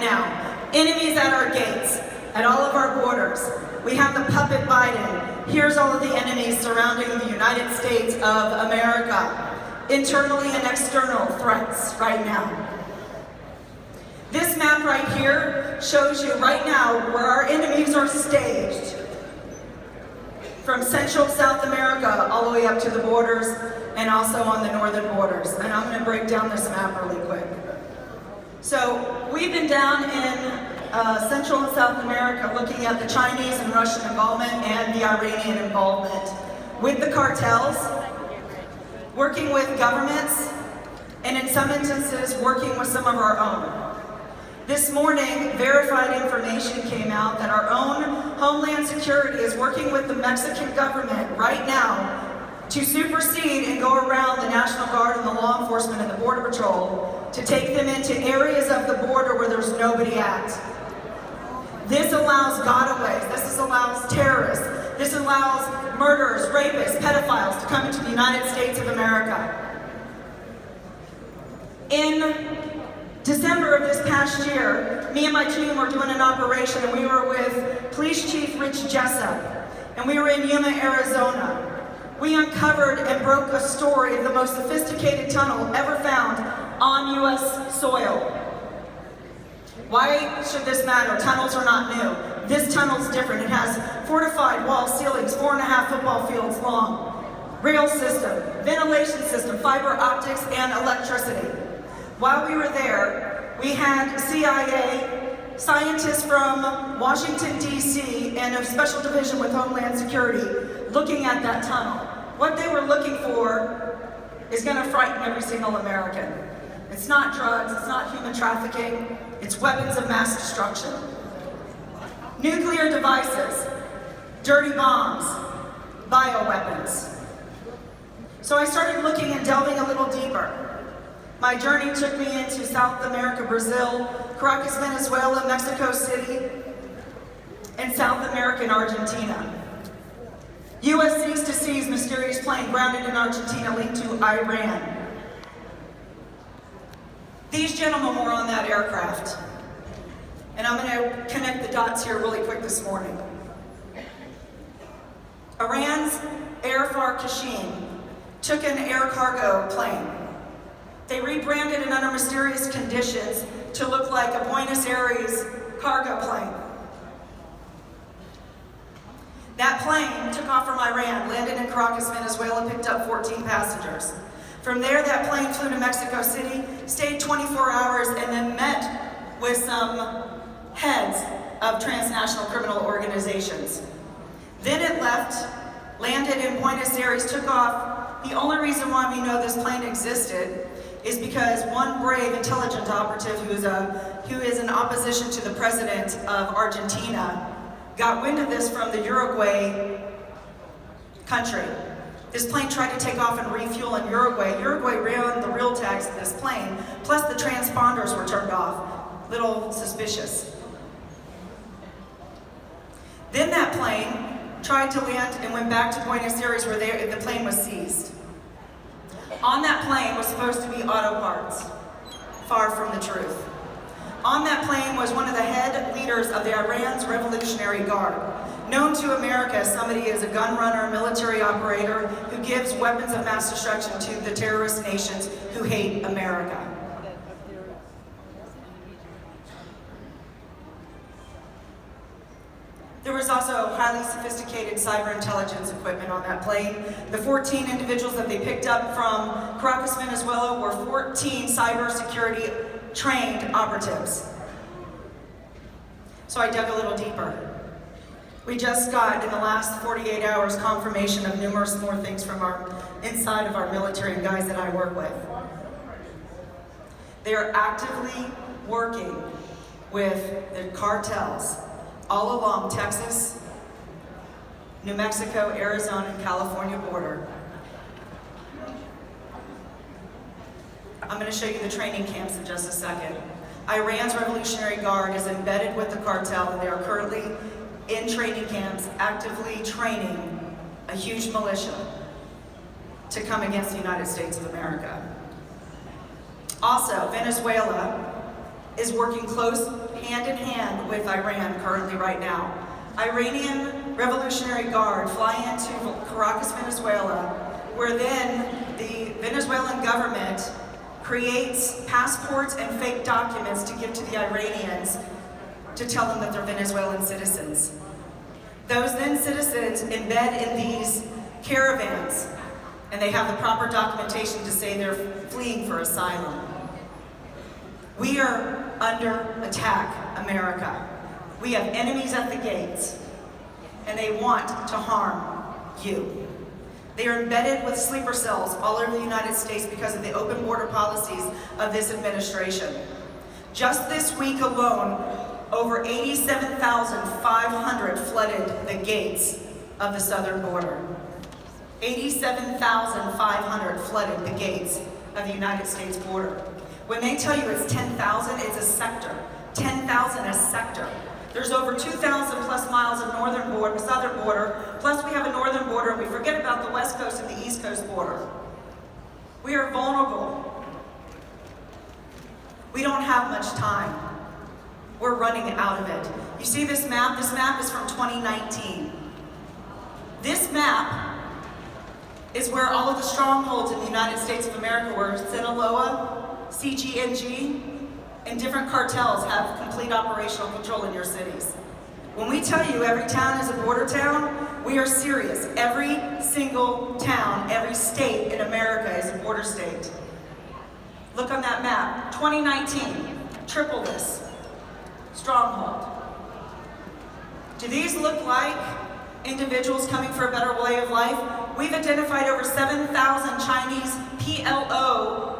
now. Enemies at our gates, at all of our borders. We have the puppet Biden. Here's all of the enemies surrounding the United States of America. Internally and external threats right now. This map right here shows you right now where our enemies are staged. From Central South America all the way up to the borders and also on the northern borders. And I'm going to break down this map really quick. So we've been down in Central and South America looking at the Chinese and Russian involvement and the Iranian involvement with the cartels, working with governments, and in some instances working with some of our own. This morning, verified information came out that our own Homeland Security is working with the Mexican government right now to supersede and go around the National Guard and the law enforcement and the Border Patrol to take them into areas of the border where there's nobody at. This allows gotaways, this allows terrorists, this allows murderers, rapists, pedophiles to come into the United States of America. In December of this past year, me and my team were doing an operation and we were with Police Chief Rich Jessup, and we were in Yuma, Arizona. We uncovered and broke a story of the most sophisticated tunnel ever found on U.S. soil. Why should this matter? Tunnels are not new. This tunnel's different. It has fortified wall ceilings, 4.5 football fields long, rail system, ventilation system, fiber optics, and electricity. While we were there, we had CIA scientists from Washington, D.C. and a special division with Homeland Security looking at that tunnel. What they were looking for is going to frighten every single American. It's not drugs, it's not human trafficking, it's weapons of mass destruction. Nuclear devices, dirty bombs, bioweapons. So I started looking and delving a little deeper. My journey took me into South America, Brazil, Caracas, Venezuela, Mexico City, and South America and Argentina. U.S. seeks to seize mysterious plane grounded in Argentina linked to Iran. These gentlemen were on that aircraft. And I'm going to connect the dots here really quick this morning. Iran's Air Hutchison took an air cargo plane. They rebranded it under mysterious conditions to look like a Buenos Aires cargo plane. That plane took off from Iran, landed in Caracas, Venezuela, picked up 14 passengers. From there, that plane flew to Mexico City, stayed 24 hours, and then met with some heads of transnational criminal organizations. Then it left, landed in Buenos Aires, took off. The only reason why we know this plane existed is because one brave intelligence operative who is in opposition to the president of Argentina got wind of this from the Uruguay country. This plane tried to take off and refuel in Uruguay. Uruguay ran the real tags of this plane, plus the transponders were turned off. Little suspicious. Then that plane tried to land and went back to Buenos Aires where the plane was seized. On that plane was supposed to be auto parts. Far from the truth. On that plane was one of the head leaders of the Iran's Revolutionary Guard, known to America as somebody as a gun runner, military operator, who gives weapons of mass destruction to the terrorist nations who hate America. There was also highly sophisticated cyber intelligence equipment on that plane. The 14 individuals that they picked up from Caracas, Venezuela were 14 cybersecurity trained operatives. So I dug a little deeper. We just got, in the last 48 hours, confirmation of numerous more things from inside of our military and guys that I work with. They are actively working with the cartels all along Texas, New Mexico, Arizona, and California border. I'm going to show you the training camps in just a second. Iran's Revolutionary Guard is embedded with the cartel, and they are currently in training camps, actively training a huge militia to come against the United States of America. Also, Venezuela is working close hand in hand with Iran currently right now. Iranian Revolutionary Guard fly into Caracas, Venezuela, where then the Venezuelan government creates passports and fake documents to give to the Iranians to tell them that they're Venezuelan citizens. Those then citizens embed in these caravans, and they have the proper documentation to say they're fleeing for asylum. We are under attack, America. We have enemies at the gates, and they want to harm you. They are embedded with sleeper cells all over the United States because of the open border policies of this administration. Just this week alone, over 87,500 flooded the gates of the southern border. 87,500 flooded the gates of the United States border. When they tell you it's 10,000, it's a sector. 10,000 a sector. There's over 2,000 plus miles of southern border, plus we have a northern border, and we forget about the west coast and the east coast border. We are vulnerable. We don't have much time. We're running out of it. You see this map? This map is from 2019. This map is where all of the strongholds in the United States of America were. Sinaloa, CGNG, and different cartels have complete operational control in your cities. When we tell you every town is a border town, we are serious. Every single town, every state in America is a border state. Look on that map. 2019, triple this. Stronghold. Do these look like individuals coming for a better way of life? We've identified over 7,000 Chinese PLO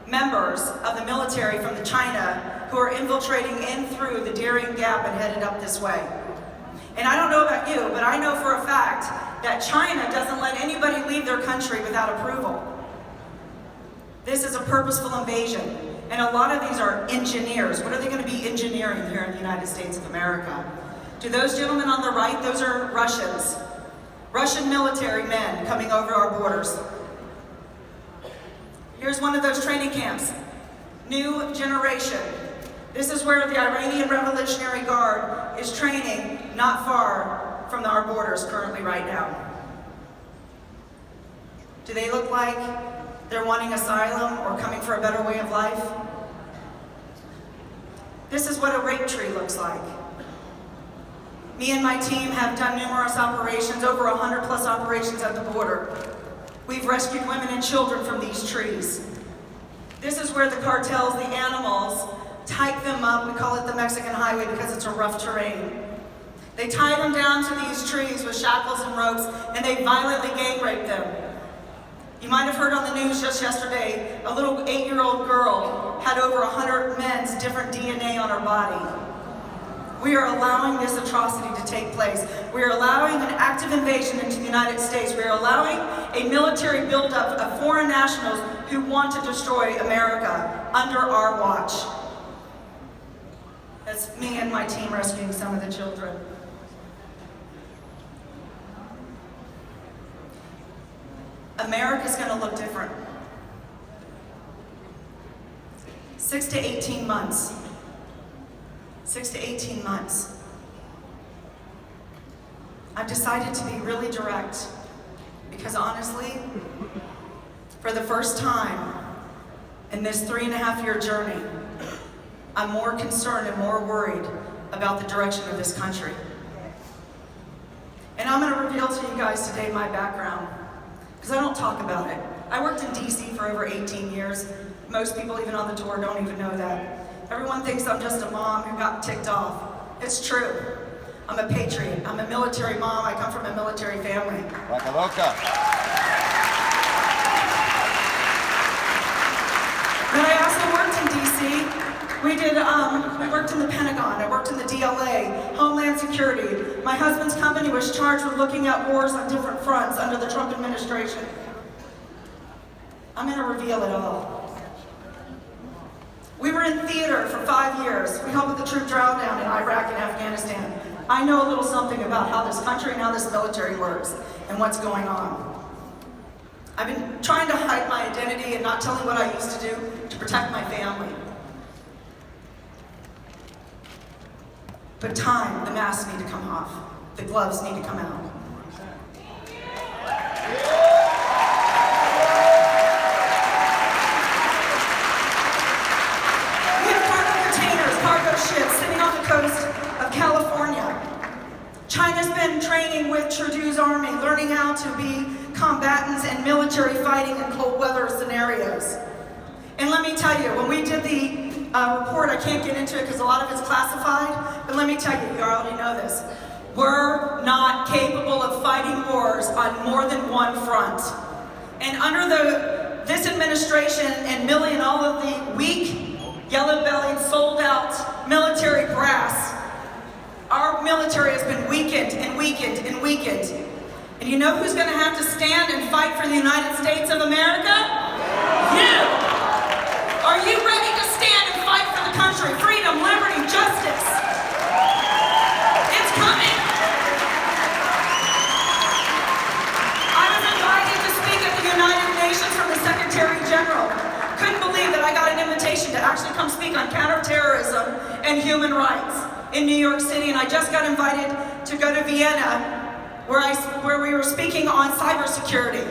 members of the military from China who are infiltrating in through the Darien Gap and headed up this way. And I don't know about you, but I know for a fact that China doesn't let anybody leave their country without approval. This is a purposeful invasion, and a lot of these are engineers. What are they going to be engineering here in the United States of America? To those gentlemen on the right, those are Russians. Russian military men coming over our borders. Here's one of those training camps. New generation. This is where the Iranian Revolutionary Guard is training not far from our borders currently right now. Do they look like they're wanting asylum or coming for a better way of life? This is what a rape tree looks like. Me and my team have done numerous operations, over 100 plus operations at the border. We've rescued women and children from these trees. This is where the cartels, the animals, tie them up. We call it the Mexican highway because it's a rough terrain. They tie them down to these trees with shackles and ropes, and they violently gang rape them. You might have heard on the news just yesterday, a little 8-year-old girl had over 100 men's different DNA on her body. We are allowing this atrocity to take place. We are allowing an active invasion into the United States. We are allowing a military buildup of foreign nationals who want to destroy America under our watch. That's me and my team rescuing some of the children. America's going to look different. 6 to 18 months. 6 to 18 months. I've decided to be really direct because honestly, for the first time in this 3.5-year journey, I'm more concerned and more worried about the direction of this country. And I'm going to reveal to you guys today my background, because I don't talk about it. I worked in DC for over 18 years. Most people even on the tour don't even know that. Everyone thinks I'm just a mom who got ticked off. It's true. I'm a patriot. I'm a military mom. I come from a military family. Vaca loca. But I also worked in DC. We worked in the Pentagon. I worked in the DLA, Homeland Security. My husband's company was charged with looking at wars on different fronts under the Trump administration. I'm going to reveal it all. We were in theater for 5 years. We helped with the troop drawdown in Iraq and Afghanistan. I know a little something about how this country and how this military works and what's going on. I've been trying to hide my identity and not telling what I used to do to protect my family. But time, the masks need to come off. The gloves need to come out. We have cargo containers, cargo ships sitting on the coast of California. China's been training with Trudeau's army, learning how to be combatants and military fighting in cold weather scenarios. And let me tell you, when we did the report, I can't get into it because a lot of it's classified, but let me tell you, you already know this. We're not capable of fighting wars on more than one front. And under this administration and milling all of the weak, yellow-bellied, sold-out military brass, our military has been weakened and weakened and weakened. And you know who's going to have to stand and fight for the United States of America? You! Are you ready to stand and fight for the country? Freedom, liberty, justice. It's coming. I was invited to speak at the United Nations from the Secretary General. Couldn't believe that I got an invitation to actually come speak on counterterrorism and human rights in New York City, and I just got invited to go to Vienna where we were speaking on cybersecurity.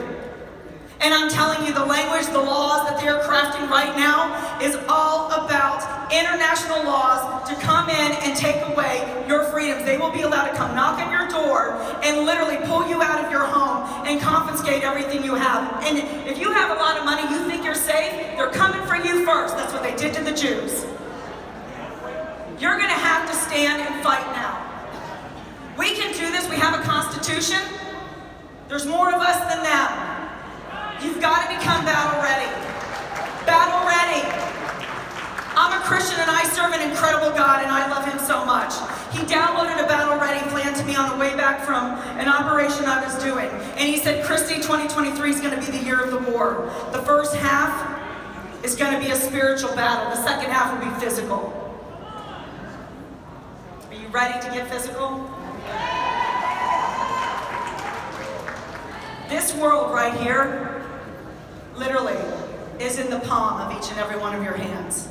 And I'm telling you, the language, the laws that they're crafting right now is all about international laws to come in and take away your freedoms. They will be allowed to come knock on your door and literally pull you out of your home and confiscate everything you have. And if you have a lot of money, you think you're safe, they're coming for you first. That's what they did to the Jews. You're going to have to stand and fight now. We can do this. We have a constitution. There's more of us than them. You've got to become battle ready. Battle ready. I'm a Christian and I serve an incredible God and I love him so much. He downloaded a battle ready plan to me on the way back from an operation I was doing. And he said, Christy, 2023 is going to be the year of the war. The first half is going to be a spiritual battle. The second half will be physical. Are you ready to get physical? This world right here, literally, is in the palm of each and every one of your hands.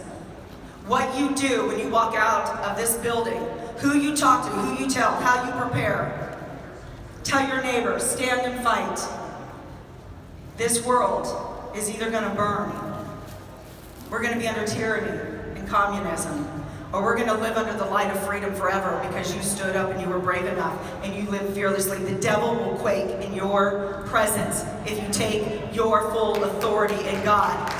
What you do when you walk out of this building, who you talk to, who you tell, how you prepare. Tell your neighbors, stand and fight. This world is either going to burn, we're going to be under tyranny and communism, or we're going to live under the light of freedom forever because you stood up and you were brave enough and you lived fearlessly. The devil will quake in your presence if you take your full authority in God.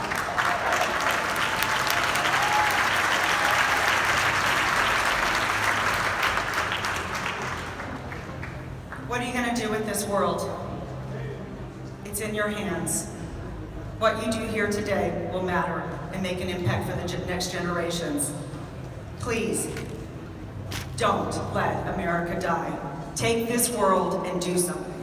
What are you going to do with this world? It's in your hands. What you do here today will matter and make an impact for the next generations. Please, don't let America die. Take this world and do something.